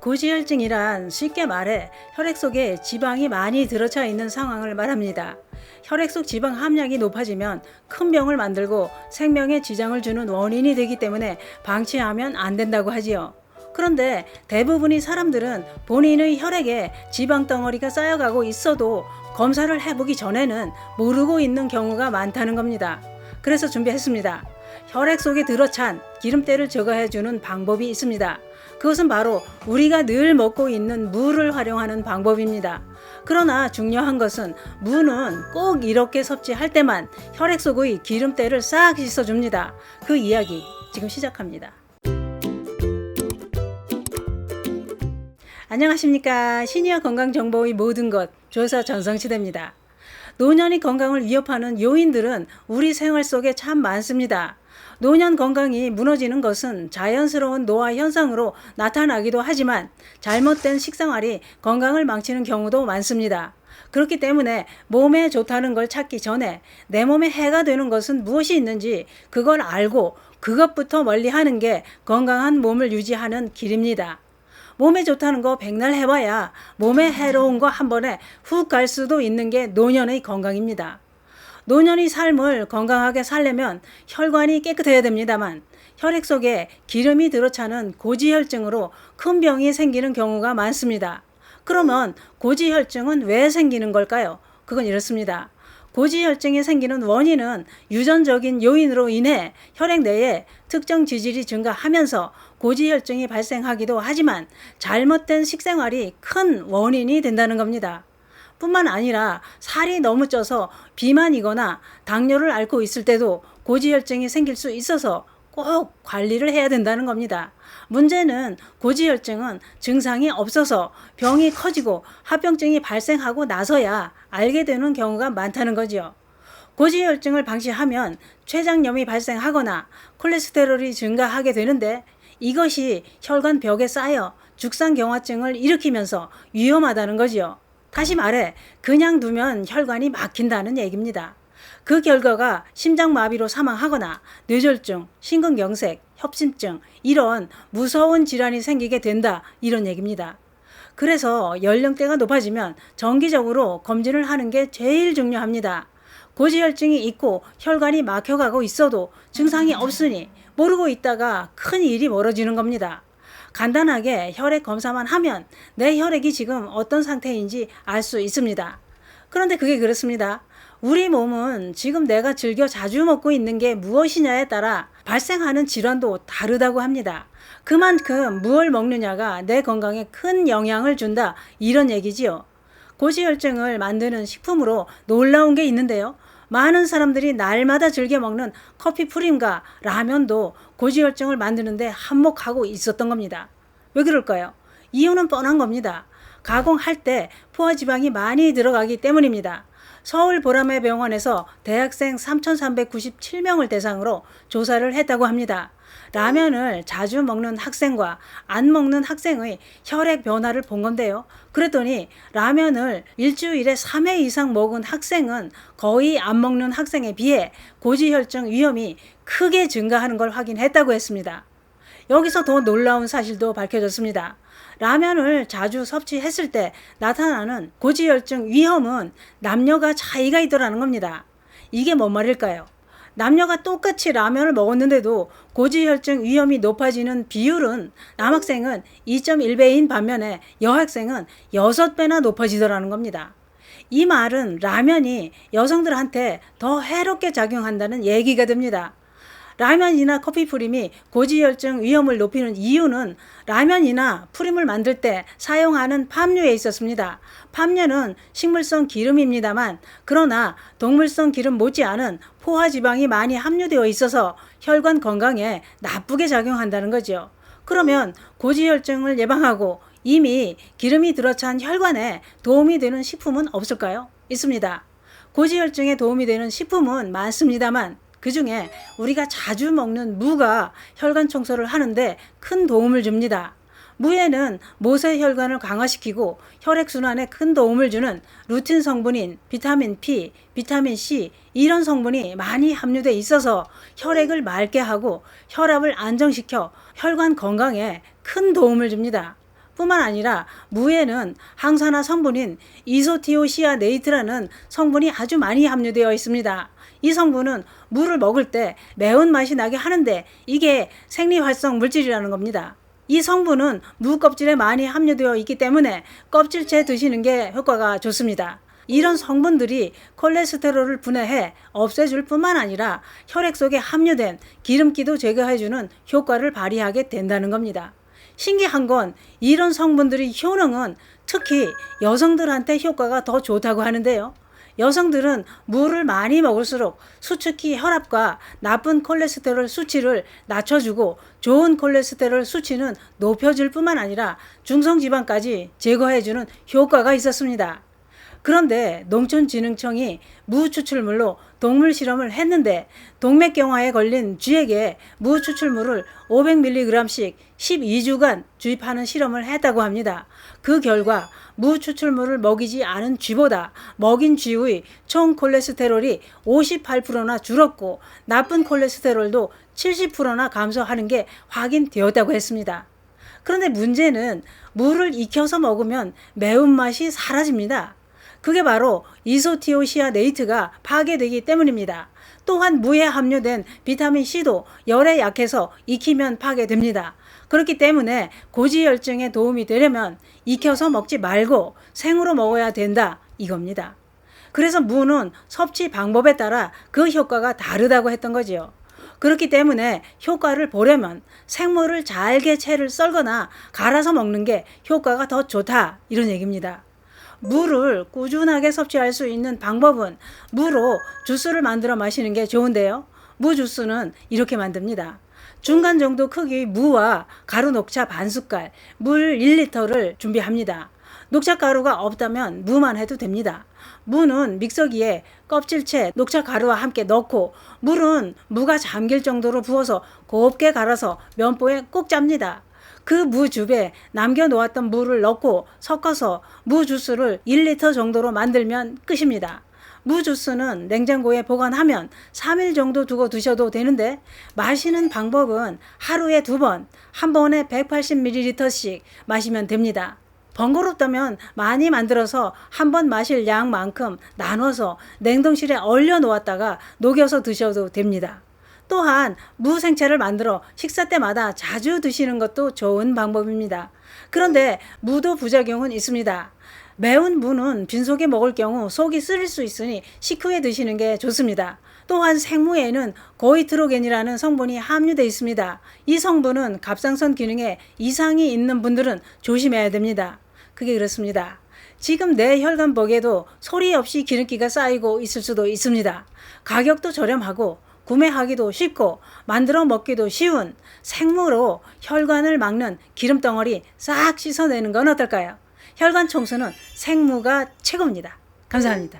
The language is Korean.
고지혈증이란 쉽게 말해 혈액 속에 지방이 많이 들어차 있는 상황을 말합니다. 혈액 속 지방 함량이 높아지면 큰 병을 만들고 생명에 지장을 주는 원인이 되기 때문에 방치하면 안 된다고 하지요. 그런데 대부분의 사람들은 본인의 혈액에 지방 덩어리가 쌓여가고 있어도 검사를 해보기 전에는 모르고 있는 경우가 많다는 겁니다. 그래서 준비했습니다. 혈액 속에 들어찬 기름때를 제거해주는 방법이 있습니다. 그것은 바로 우리가 늘 먹고 있는 무를 활용하는 방법입니다. 그러나 중요한 것은 무는 꼭 이렇게 섭취할 때만 혈액 속의 기름때를 싹 씻어줍니다. 그 이야기 지금 시작합니다. 안녕하십니까. 시니어 건강정보의 모든 것 조사 전성시대입니다. 노년의 건강을 위협하는 요인들은 우리 생활 속에 참 많습니다. 노년 건강이 무너지는 것은 자연스러운 노화 현상으로 나타나기도 하지만 잘못된 식생활이 건강을 망치는 경우도 많습니다. 그렇기 때문에 몸에 좋다는 걸 찾기 전에 내 몸에 해가 되는 것은 무엇이 있는지 그걸 알고 그것부터 멀리하는 게 건강한 몸을 유지하는 길입니다. 몸에 좋다는 거 백날 해봐야 몸에 해로운 거 한 번에 훅 갈 수도 있는 게 노년의 건강입니다. 노년의 삶을 건강하게 살려면 혈관이 깨끗해야 됩니다만 혈액 속에 기름이 들어차는 고지혈증으로 큰 병이 생기는 경우가 많습니다. 그러면 고지혈증은 왜 생기는 걸까요? 그건 이렇습니다. 고지혈증이 생기는 원인은 유전적인 요인으로 인해 혈액 내에 특정 지질이 증가하면서 고지혈증이 발생하기도 하지만 잘못된 식생활이 큰 원인이 된다는 겁니다. 뿐만 아니라 살이 너무 쪄서 비만이거나 당뇨를 앓고 있을 때도 고지혈증이 생길 수 있어서 꼭 관리를 해야 된다는 겁니다. 문제는 고지혈증은 증상이 없어서 병이 커지고 합병증이 발생하고 나서야 알게 되는 경우가 많다는 거죠. 고지혈증을 방치하면 췌장염이 발생하거나 콜레스테롤이 증가하게 되는데 이것이 혈관벽에 쌓여 죽상경화증을 일으키면서 위험하다는 거지요. 다시 말해 그냥 두면 혈관이 막힌다는 얘기입니다. 그 결과가 심장마비로 사망하거나 뇌졸중, 심근경색, 협심증 이런 무서운 질환이 생기게 된다 이런 얘기입니다. 그래서 연령대가 높아지면 정기적으로 검진을 하는 게 제일 중요합니다. 고지혈증이 있고 혈관이 막혀가고 있어도 증상이 없으니 모르고 있다가 큰 일이 벌어지는 겁니다. 간단하게 혈액 검사만 하면 내 혈액이 지금 어떤 상태인지 알 수 있습니다. 그런데 그게 그렇습니다. 우리 몸은 지금 내가 즐겨 자주 먹고 있는 게 무엇이냐에 따라 발생하는 질환도 다르다고 합니다. 그만큼 무엇을 먹느냐가 내 건강에 큰 영향을 준다 이런 얘기지요. 고지혈증을 만드는 식품으로 놀라운 게 있는데요. 많은 사람들이 날마다 즐겨 먹는 커피 프림과 라면도 고지혈증을 만드는데 한몫하고 있었던 겁니다. 왜 그럴까요? 이유는 뻔한 겁니다. 가공할 때 포화지방이 많이 들어가기 때문입니다. 서울 보라매 병원에서 대학생 3,397명을 대상으로 조사를 했다고 합니다. 라면을 자주 먹는 학생과 안 먹는 학생의 혈액 변화를 본 건데요. 그랬더니 라면을 일주일에 3회 이상 먹은 학생은 거의 안 먹는 학생에 비해 고지혈증 위험이 크게 증가하는 걸 확인했다고 했습니다. 여기서 더 놀라운 사실도 밝혀졌습니다. 라면을 자주 섭취했을 때 나타나는 고지혈증 위험은 남녀가 차이가 있더라는 겁니다. 이게 뭔 말일까요? 남녀가 똑같이 라면을 먹었는데도 고지혈증 위험이 높아지는 비율은 남학생은 2.1배인 반면에 여학생은 6배나 높아지더라는 겁니다. 이 말은 라면이 여성들한테 더 해롭게 작용한다는 얘기가 됩니다. 라면이나 커피 프림이 고지혈증 위험을 높이는 이유는 라면이나 프림을 만들 때 사용하는 팜유에 있었습니다. 팜유는 식물성 기름입니다만 그러나 동물성 기름 못지않은 포화지방이 많이 함유되어 있어서 혈관 건강에 나쁘게 작용한다는 거죠. 그러면 고지혈증을 예방하고 이미 기름이 들어찬 혈관에 도움이 되는 식품은 없을까요? 있습니다. 고지혈증에 도움이 되는 식품은 많습니다만 그 중에 우리가 자주 먹는 무가 혈관 청소를 하는데 큰 도움을 줍니다. 무에는 모세혈관을 강화시키고 혈액순환에 큰 도움을 주는 루틴 성분인 비타민 P, 비타민 C 이런 성분이 많이 함유돼 있어서 혈액을 맑게 하고 혈압을 안정시켜 혈관 건강에 큰 도움을 줍니다. 뿐만 아니라 무에는 항산화 성분인 이소티오시아네이트라는 성분이 아주 많이 함유되어 있습니다. 이 성분은 무를 먹을 때 매운맛이 나게 하는데 이게 생리활성 물질이라는 겁니다. 이 성분은 무 껍질에 많이 함유되어 있기 때문에 껍질째 드시는 게 효과가 좋습니다. 이런 성분들이 콜레스테롤을 분해해 없애줄 뿐만 아니라 혈액 속에 함유된 기름기도 제거해주는 효과를 발휘하게 된다는 겁니다. 신기한 건 이런 성분들의 효능은 특히 여성들한테 효과가 더 좋다고 하는데요. 여성들은 무를 많이 먹을수록 수축기 혈압과 나쁜 콜레스테롤 수치를 낮춰주고 좋은 콜레스테롤 수치는 높여줄 뿐만 아니라 중성지방까지 제거해주는 효과가 있었습니다. 그런데 농촌진흥청이 무 추출물로 동물 실험을 했는데 동맥경화에 걸린 쥐에게 무 추출물을 500mg씩 12주간 주입하는 실험을 했다고 합니다. 그 결과 무 추출물을 먹이지 않은 쥐보다 먹인 쥐의 총 콜레스테롤이 58%나 줄었고 나쁜 콜레스테롤도 70%나 감소하는 게 확인되었다고 했습니다. 그런데 문제는 무를 익혀서 먹으면 매운맛이 사라집니다. 그게 바로 이소티오시아네이트가 파괴되기 때문입니다. 또한 무에 함유된 비타민C도 열에 약해서 익히면 파괴됩니다. 그렇기 때문에 고지혈증에 도움이 되려면 익혀서 먹지 말고 생으로 먹어야 된다 이겁니다. 그래서 무는 섭취 방법에 따라 그 효과가 다르다고 했던 거지요. 그렇기 때문에 효과를 보려면 생무를 잘게 채를 썰거나 갈아서 먹는 게 효과가 더 좋다 이런 얘기입니다. 무를 꾸준하게 섭취할 수 있는 방법은 무로 주스를 만들어 마시는 게 좋은데요. 무 주스는 이렇게 만듭니다. 중간 정도 크기의 무와 가루 녹차 반숟갈, 물 1리터를 준비합니다. 녹차 가루가 없다면 무만 해도 됩니다. 무는 믹서기에 껍질채 녹차 가루와 함께 넣고 물은 무가 잠길 정도로 부어서 곱게 갈아서 면보에 꼭 짭니다. 그 무즙에 남겨놓았던 물을 넣고 섞어서 무 주스를 1리터 정도로 만들면 끝입니다. 무 주스는 냉장고에 보관하면 3일 정도 두고 드셔도 되는데 마시는 방법은 하루에 2번, 한 번에 180ml씩 마시면 됩니다. 번거롭다면 많이 만들어서 한 번 마실 양만큼 나눠서 냉동실에 얼려 놓았다가 녹여서 드셔도 됩니다. 또한 무 생채를 만들어 식사 때마다 자주 드시는 것도 좋은 방법입니다. 그런데 무도 부작용은 있습니다. 매운 무는 빈속에 먹을 경우 속이 쓰릴 수 있으니 식후에 드시는 게 좋습니다. 또한 생무에는 고이트로겐이라는 성분이 함유되어 있습니다. 이 성분은 갑상선 기능에 이상이 있는 분들은 조심해야 됩니다. 그게 그렇습니다. 지금 내 혈관 보게도 소리 없이 기름기가 쌓이고 있을 수도 있습니다. 가격도 저렴하고 구매하기도 쉽고 만들어 먹기도 쉬운 생무로 혈관을 막는 기름덩어리 싹 씻어내는 건 어떨까요? 혈관 청소는 생무가 최고입니다. 감사합니다.